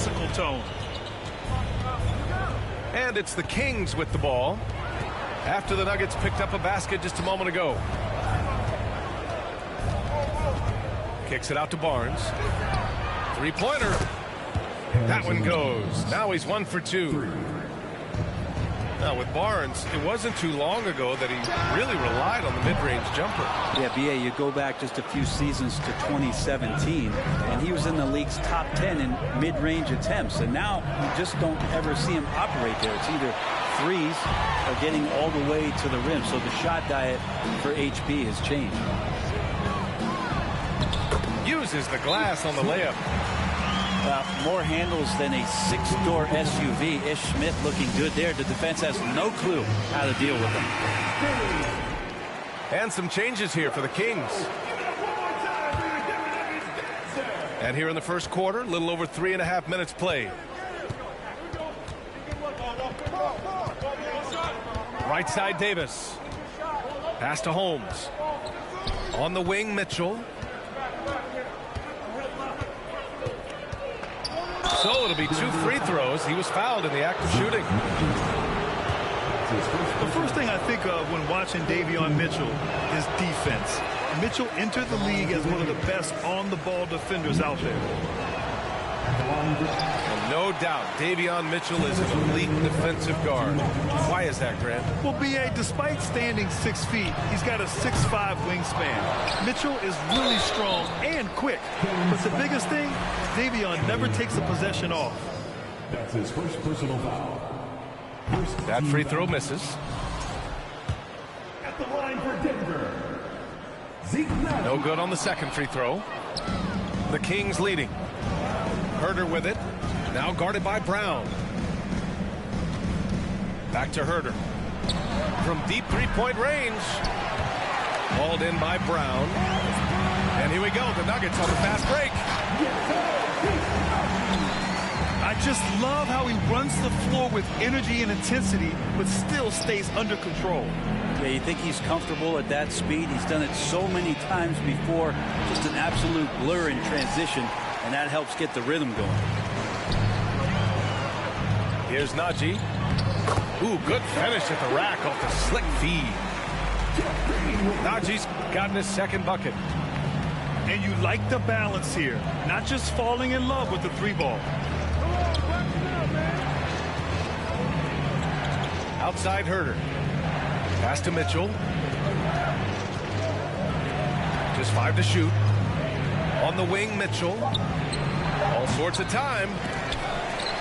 physical tone. And it's the Kings with the ball after the Nuggets picked up a basket just a moment ago. Kicks it out to Barnes. Three-pointer. That one goes. Now he's 1 for 2. Now with Barnes, it wasn't too long ago that he really relied on the mid-range jumper. Yeah, B.A., you go back just a few seasons to 2017, and he was in the league's top 10 in mid-range attempts, and now you just don't ever see him operate there. It's either threes or getting all the way to the rim, so the shot diet for HB has changed. Uses the glass on the layup. More handles than a 6-door SUV. Ish Smith looking good there. The defense has no clue how to deal with them. And some changes here for the Kings. And here in the first quarter, a little over 3.5 minutes played. Right side Davis. Pass to Holmes. On the wing, Mitchell. So it'll be 2 free throws. He was fouled in the act of shooting. The first thing I think of when watching Davion Mitchell is defense. Mitchell entered the league as one of the best on-the-ball defenders out there. And no doubt, Davion Mitchell is an elite defensive guard. Why is that, Grant? Well, B.A., despite standing 6 feet, he's got a 6'5" wingspan. Mitchell is really strong and quick. But the biggest thing, Davion never takes a possession off. That's his first personal foul. That free throw misses. At the line for Denver. No good on the second free throw. The Kings leading. Herder with it. Now guarded by Brown. Back to Herder. From deep three-point range. Hauled in by Brown. And here we go. The Nuggets on the fast break. I just love how he runs the floor with energy and intensity, but still stays under control. Yeah, you think he's comfortable at that speed. He's done it so many times before. Just an absolute blur in transition, and that helps get the rhythm going. Here's Najee. Ooh, good finish at the rack off the slick feed. Najee's gotten his second bucket. And you like the balance here, not just falling in love with the 3-ball. Outside Herder. Pass to Mitchell. Just 5 to shoot. On the wing, Mitchell. All sorts of time.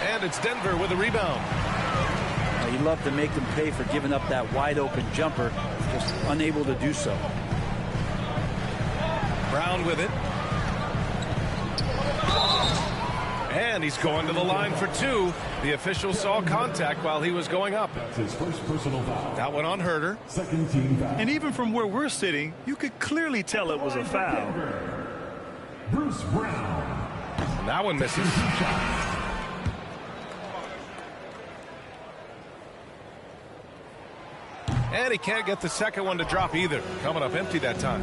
And it's Denver with a rebound. You love to make them pay for giving up that wide open jumper. Just unable to do so. Brown with it. And he's going to the line for 2. The official saw contact while he was going up. That's his first personal foul. That went on Herder. Second team foul. And even from where we're sitting, you could clearly tell it was a foul. Bruce Brown. And that one misses. And he can't get the second one to drop either. Coming up empty that time.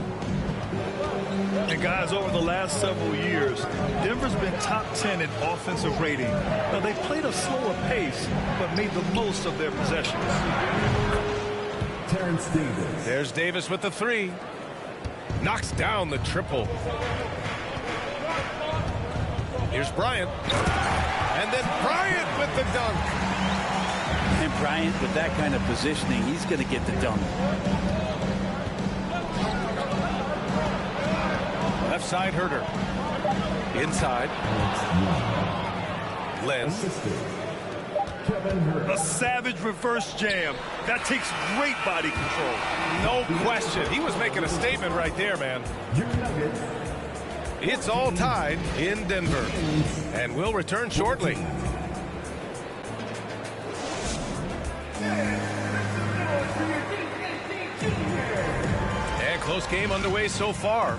And guys, over the last several years, Denver's been top 10 in offensive rating. Now, they played a slower pace, but made the most of their possessions. Terrence Davis. There's Davis with the 3. Knocks down the triple. Here's Bryant. And then Bryant with the dunk. And Bryant, with that kind of positioning, he's going to get the dunk. Left side, Herder. Inside. Len. A savage reverse jam. That takes great body control. No question. He was making a statement right there, man. It's all tied in Denver. And we'll return shortly. And close game underway so far.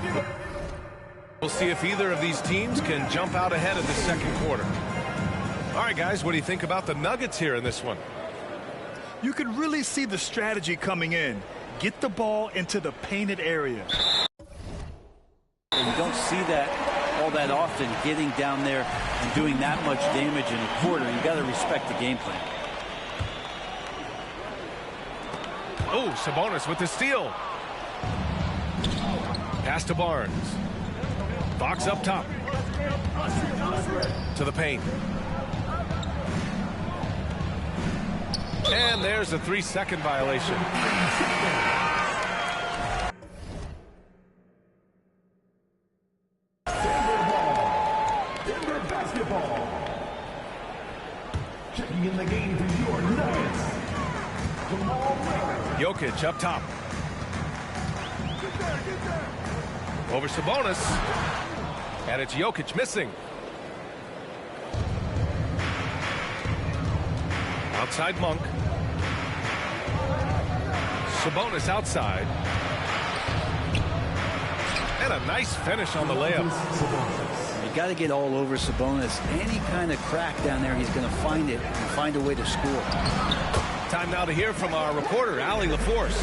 We'll see if either of these teams can jump out ahead of the second quarter. All right, guys, what do you think about the Nuggets here in this one? You can really see the strategy coming in. Get the ball into the painted area. And you don't see that all that often, getting down there and doing that much damage in a quarter, you got to respect the game plan. Oh, Sabonis with the steal. Pass to Barnes. Fox up top. To the paint. And there's a 3-second violation. Denver basketball. Checking in the game for your Nuggets. Jokic up top. Over Sabonis. And it's Jokic missing. Outside Monk. Sabonis outside. And a nice finish on the layup. You got to get all over Sabonis. Any kind of crack down there, he's going to find it and find a way to score. Time now to hear from our reporter, Allie LaForce.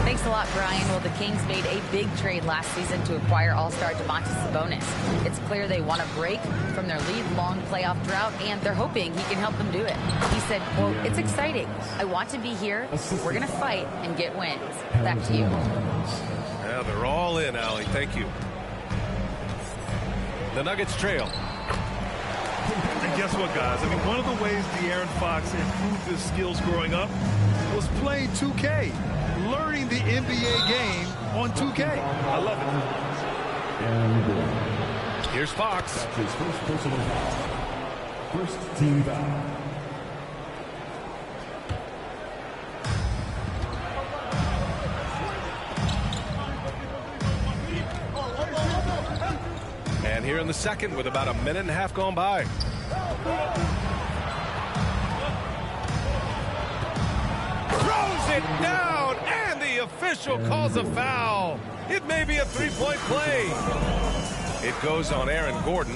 Thanks a lot, Brian. Well, the Kings made a big trade last season to acquire all-star Sabonis. It's clear they want to break from their lead-long playoff drought, and they're hoping he can help them do it. He said, quote, "It's exciting. I want to be here. We're going to fight and get wins." Back to you. Yeah, they're all in, Allie. Thank you. The Nuggets trail. And guess what, guys? I mean, one of the ways De'Aaron Fox improved his skills growing up was playing 2K, learning the NBA game on 2K. I love And Here's Fox. his first personal foul. First team foul. And here in the second with about a minute and a half gone by. Throws it down, and the official calls a foul. It may be a three-point play. It goes on Aaron Gordon.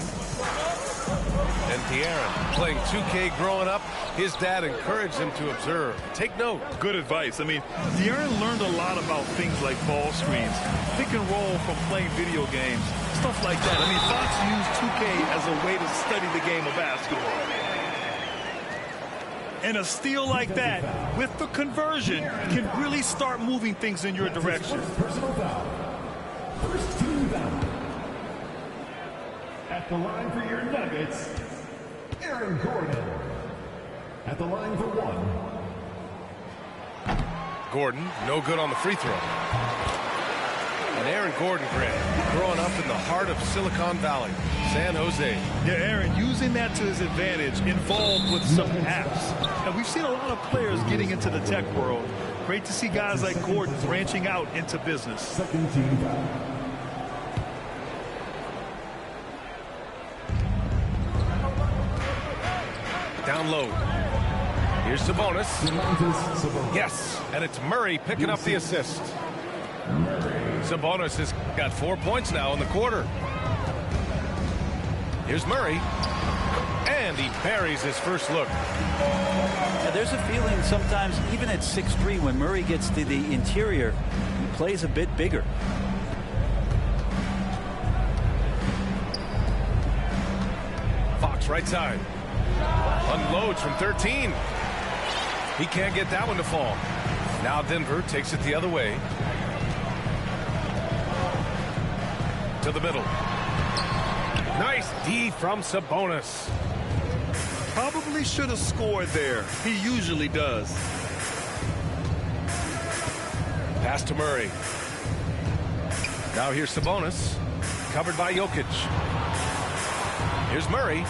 And De'Aaron, playing 2K growing up, his dad encouraged him to observe. Take note. Good advice. I mean, De'Aaron learned a lot about things like ball screens, pick and roll from playing video games, stuff like that. I mean, Fox used 2K as a way to study the game of basketball. And a steal like that, with the conversion, can really start moving things in your direction. Personal foul. First team foul. At the line for your Nuggets, Aaron Gordon. At the line for one. Gordon, no good on the free throw. And Aaron Gordon, Grant, growing up in the heart of Silicon Valley, San Jose. Yeah, Aaron, using that to his advantage, involved with some apps. And we've seen a lot of players getting into the tech world. Great to see guys like Gordon branching out into business. Second team foul. Down low. Here's Sabonis. Yes, and it's Murray picking up the assist. Sabonis has got 4 points now in the quarter. Here's Murray. And he buries his first look. Yeah, there's a feeling sometimes, even at 6'3", when Murray gets to the interior, he plays a bit bigger. Fox right side. Unloads from 13. He can't get that one to fall. Now Denver takes it the other way. To the middle. Nice D from Sabonis. Probably should have scored there. He usually does. Pass to Murray. Now here's Sabonis. Covered by Jokic. Here's Murray.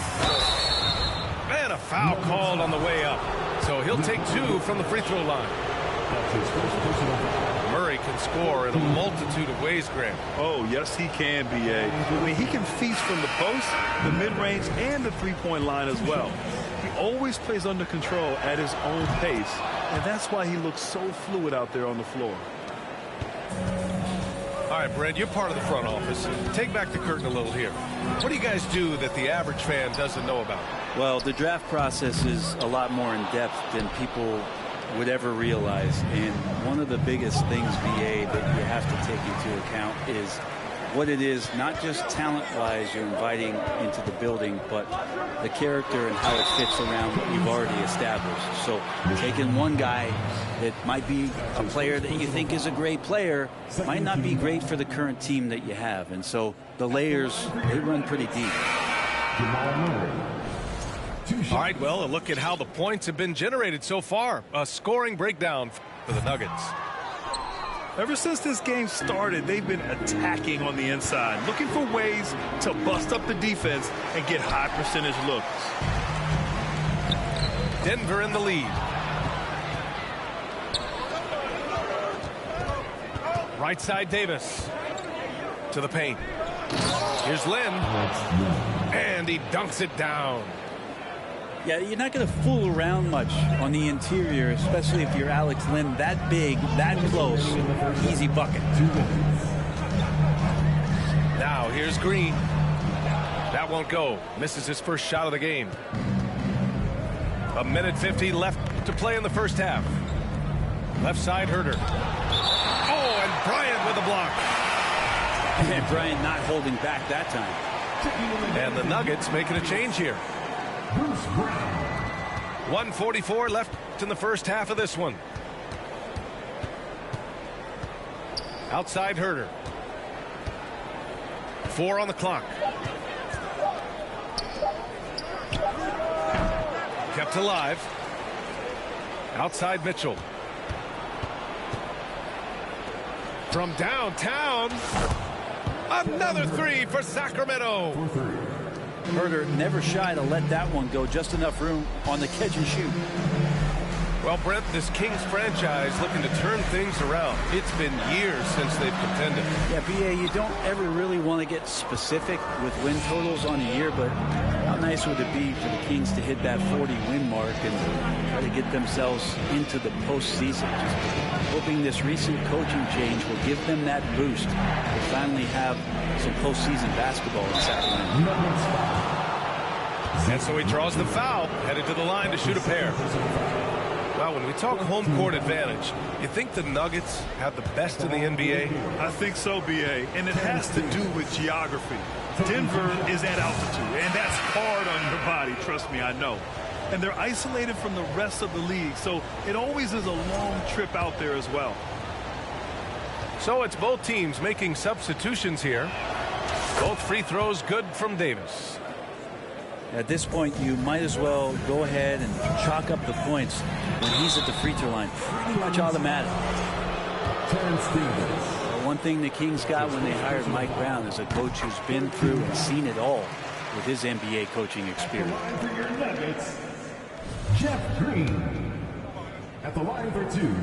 And a foul called on the way up. So he'll take 2 from the free throw line. That's his first personal foul. Murray can score in a multitude of ways, Grant. Oh, yes, he can, B.A. I mean, he can feast from the post, the mid-range, and the three-point line as well. He always plays under control at his own pace, and that's why he looks so fluid out there on the floor. All right, Brent, you're part of the front office. Take back the curtain a little here. What do you guys do that the average fan doesn't know about? Well, the draft process is a lot more in depth than people would ever realize. And one of the biggest things, BA, that you have to take into account is what it is, not just talent-wise you're inviting into the building, but the character and how it fits around what you've already established. So taking one guy that might be a player that you think is a great player might not be great for the current team that you have. And so the layers, they run pretty deep. All right, well, a look at how the points have been generated so far. A scoring breakdown for the Nuggets. Ever since this game started, they've been attacking on the inside, looking for ways to bust up the defense and get high percentage looks. Denver in the lead. Right side Davis to the paint. Here's Lynn, and he dunks it down. Yeah, you're not going to fool around much on the interior, especially if you're Alex Lynn, that big, that close, easy bucket. Now here's Green. That won't go. Misses his first shot of the game. 1:50 left to play in the first half. Left side Herter. Oh, and Bryant with a block. And Bryant not holding back that time. And the Nuggets making a change here. 1:44 left in the first half of this one. Outside Herter. 4 on the clock. Kept alive. Outside Mitchell. From downtown. Another three for Sacramento. Herter never shy to let that one go. Just enough room on the catch and shoot. Well, Brent, this Kings franchise looking to turn things around. It's been years since they've contended. Yeah, BA, you don't ever really want to get specific with win totals on a year, but how nice would it be for the Kings to hit that 40-win mark and try to get themselves into the postseason? Just hoping this recent coaching change will give them that boost to finally have some postseason basketball in Sacramento. And so he draws the foul, headed to the line to shoot a pair. Well, when we talk home court advantage, you think the Nuggets have the best in the NBA? I think so, BA, and it has to do with geography. Denver is at altitude, and that's hard on your body, trust me, I know. And they're isolated from the rest of the league, so it always is a long trip out there as well. So it's both teams making substitutions here. Both free throws good from Davis. At this point, you might as well go ahead and chalk up the points when he's at the free throw line. Pretty much automatic. One thing the Kings got when they hired Mike Brown is a coach who's been through and seen it all with his NBA coaching experience. Jeff Green at the line for 2.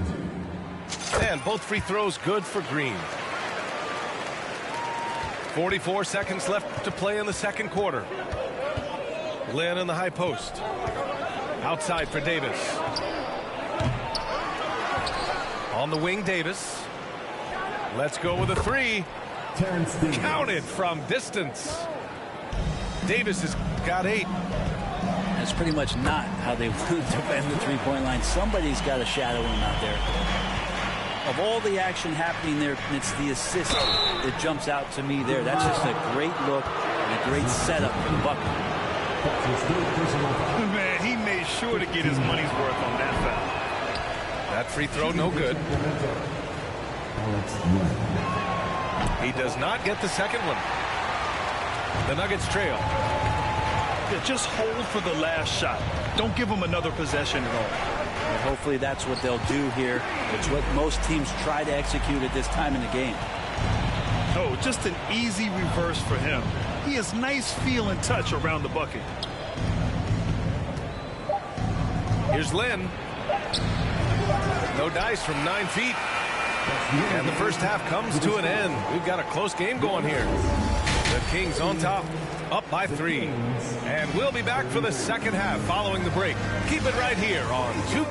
And both free throws good for Green. 44 seconds left to play in the second quarter. Lynn in the high post. Outside for Davis. On the wing, Davis. Let's go with a three. Counted from distance. Davis has got 8. That's pretty much not how they want to defend the three-point line. Somebody's got to shadow him out there. Of all the action happening there, it's the assist that jumps out to me there. That's just a great look and a great setup for the bucket. Man, he made sure to get his money's worth on that foul. That free throw no good. He does not get the second one. The Nuggets trail. Yeah, just hold for the last shot. Don't give him another possession at all. And hopefully that's what they'll do here. It's what most teams try to execute at this time in the game. Oh, just an easy reverse for him. He has nice feel and touch around the bucket. Here's Lynn. No dice from 9 feet. And the first half comes to an end. We've got a close game going here. The Kings on top, up by 3. And we'll be back for the second half following the break. Keep it right here on 2.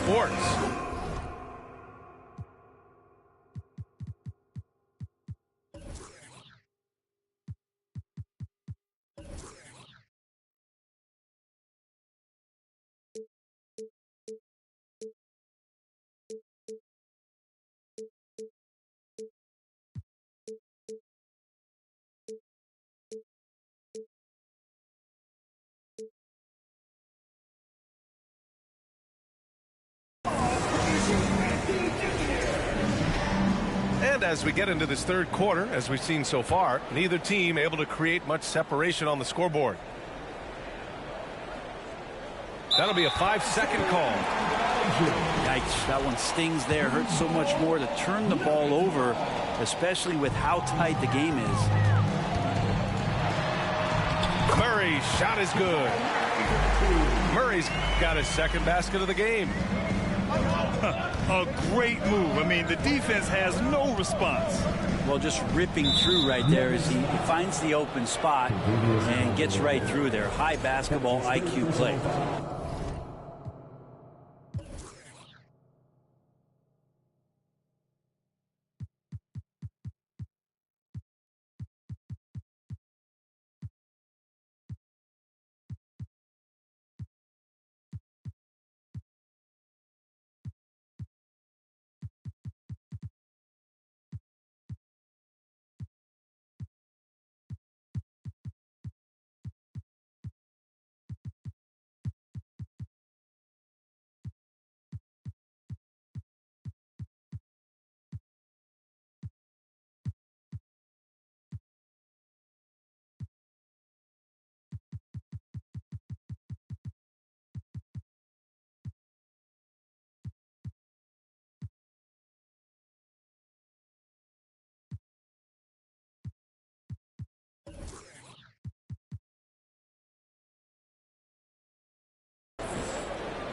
sports. And as we get into this third quarter, as we've seen so far, neither team able to create much separation on the scoreboard. That'll be a 5-second call. Yikes, that one stings there. Hurts so much more to turn the ball over, especially with how tight the game is. Murray's shot is good. Murray's got his second basket of the game. A great move. I mean, the defense has no response. Well, just ripping through right there as he finds the open spot and gets right through there. High basketball IQ play.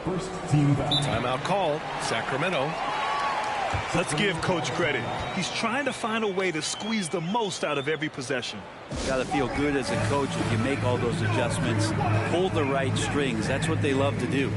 First team foul. Timeout called. Sacramento. Let's give Coach credit. He's trying to find a way to squeeze the most out of every possession. Got to feel good as a coach if you make all those adjustments. Pull the right strings. That's what they love to do.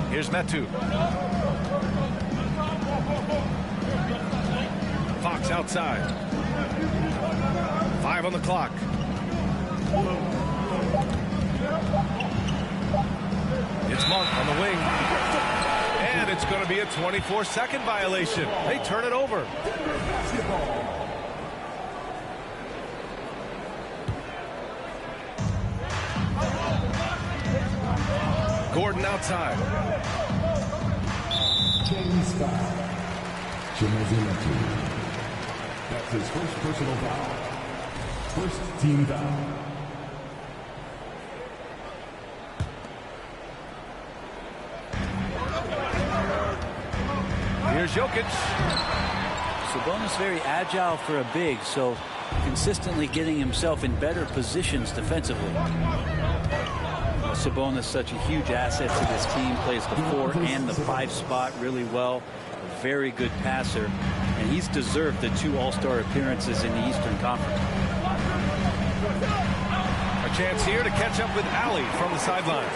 Here's Mw2. Fox outside. 5 on the clock. It's Monk on the wing. And it's going to be a 24-second violation. They turn it over. Gordon outside. James foul. Mw2. That's his first personal foul. First team foul. Here's Jokic. Sabonis very agile for a big, so consistently getting himself in better positions defensively. Sabonis such a huge asset to this team, plays the 4 and the 5 spot really well. A very good passer, and he's deserved the 2 All-Star appearances in the Eastern Conference. A chance here to catch up with Allie from the sideline.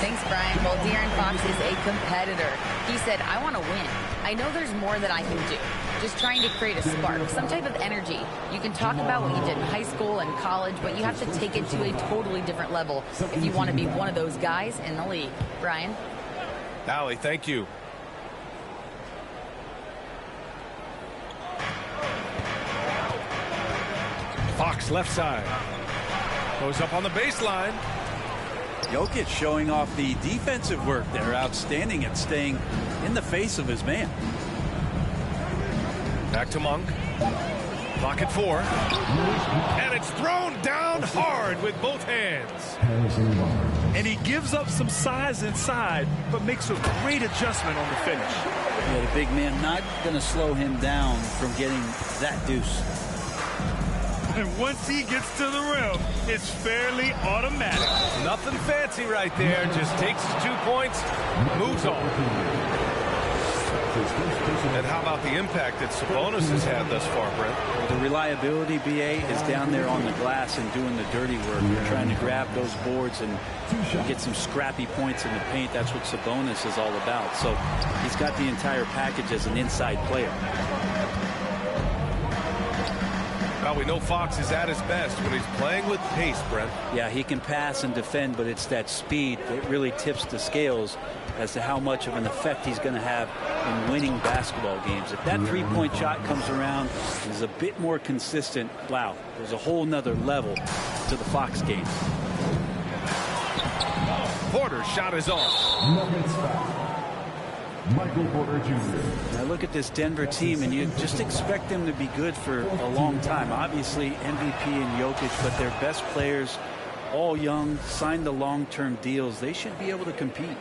Thanks, Brian. Well, De'Aaron Fox is a competitor. He said, I want to win. I know there's more that I can do. Just trying to create a spark, some type of energy. You can talk about what you did in high school and college, but you have to take it to a totally different level if you want to be one of those guys in the league. Brian? Allie, thank you. Fox left side. Goes up on the baseline. Jokic showing off the defensive work there. Outstanding at staying in the face of his man. Back to Monk. Clock at 4. And it's thrown down hard with both hands. And he gives up some size inside, but makes a great adjustment on the finish. Yeah, the big man not going to slow him down from getting that deuce. And once he gets to the rim, it's fairly automatic. Nothing fancy right there. Just takes his 2 points, moves on. And how about the impact that Sabonis has had thus far, Brent? The reliability, BA, is down there on the glass and doing the dirty work. They're trying to grab those boards and get some scrappy points in the paint. That's what Sabonis is all about. So he's got the entire package as an inside player. Well, we know Fox is at his best when he's playing with pace, Brent. Yeah, he can pass and defend, but it's that speed that really tips the scales as to how much of an effect he's going to have in winning basketball games. If that three-point shot comes around and is a bit more consistent, wow, there's a whole nother level to the Fox game. Porter's shot is off. Michael Porter Jr. Now look at this Denver team, and you just expect them to be good for a long time. Obviously, MVP and Jokic, but their best players, all young, signed the long-term deals. They should be able to compete.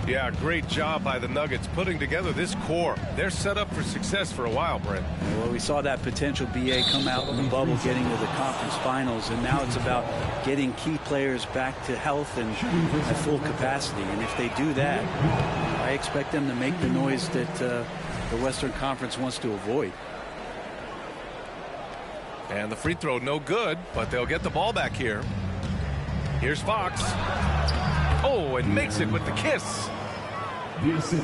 Yeah, great job by the Nuggets putting together this core. They're set up for success for a while, Brent. Well, we saw that potential BA come out in the bubble, getting to the conference finals, and now it's about getting key players back to health and at full capacity. And if they do that, I expect them to make the noise that the Western Conference wants to avoid. And the free throw no good, but they'll get the ball back here. Here's Fox. Oh, and makes it with the kiss.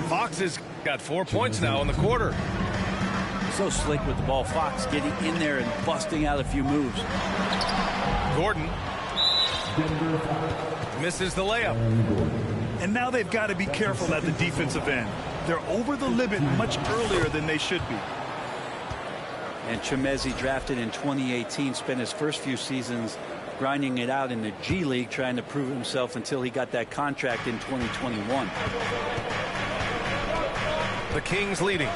Fox has got 4 points now in the quarter. So slick with the ball. Fox getting in there and busting out a few moves. Gordon misses the layup. And now they've got to be careful at the defensive end. They're over the limit much earlier than they should be. And Chemezi, drafted in 2018, spent his first few seasons grinding it out in the G League, trying to prove himself until he got that contract in 2021. The Kings leading.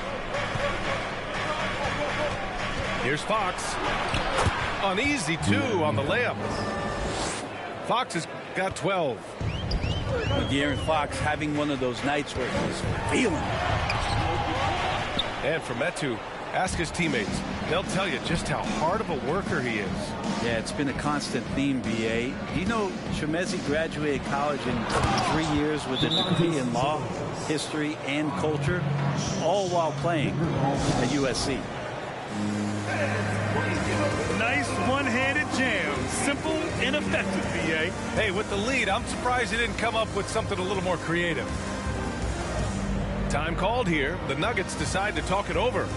Here's Fox. An easy 2 on the layup. Fox has got 12. De'Aaron Fox having one of those nights where he's feeling it. And for Mw2, ask his teammates. They'll tell you just how hard of a worker he is. Yeah, it's been a constant theme, BA. You know, Chemezi graduated college in 3 years with a degree in law, history, and culture, all while playing at USC. Nice one-handed jam. Simple and effective, BA. Hey, with the lead, I'm surprised he didn't come up with something a little more creative. Time called here. The Nuggets decide to talk it over.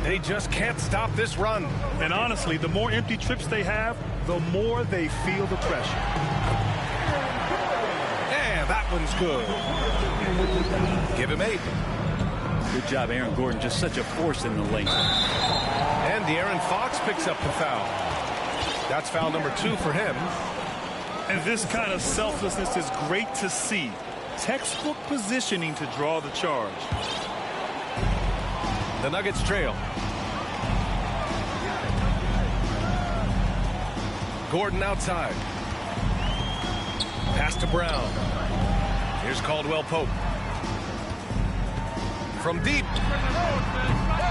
They just can't stop this run. And honestly, the more empty trips they have, the more they feel the pressure. And that one's good. Give him 8. Good job, Aaron Gordon. Just such a force in the lane. And De'Aaron Fox picks up the foul. That's foul number 2 for him. And this kind of selflessness is great to see. Textbook positioning to draw the charge. The Nuggets trail. Gordon outside. Pass to Brown. Here's Caldwell Pope. From deep.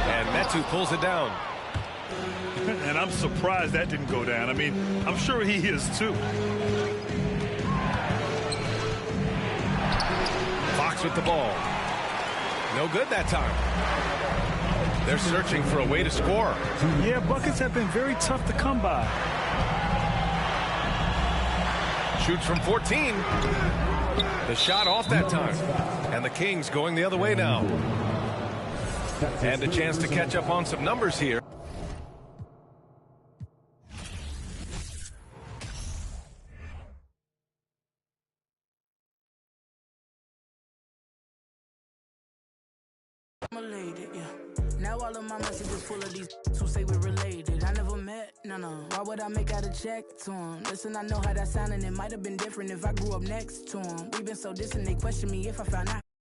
And Mw2 pulls it down. And I'm surprised that didn't go down. I mean, I'm sure he is too. Fox with the ball. No good that time. They're searching for a way to score. Yeah, buckets have been very tough to come by. Shoots from 14. The shot off that time. And the Kings going the other way now. And a chance to catch up on some numbers here. Related, yeah. Now all of my messages full of these who say we're related. I never met, no. Why would I make out a check to him? Listen, I know how that sound and it might have been different if I grew up next to him. We've been so distant, they question me if I found out.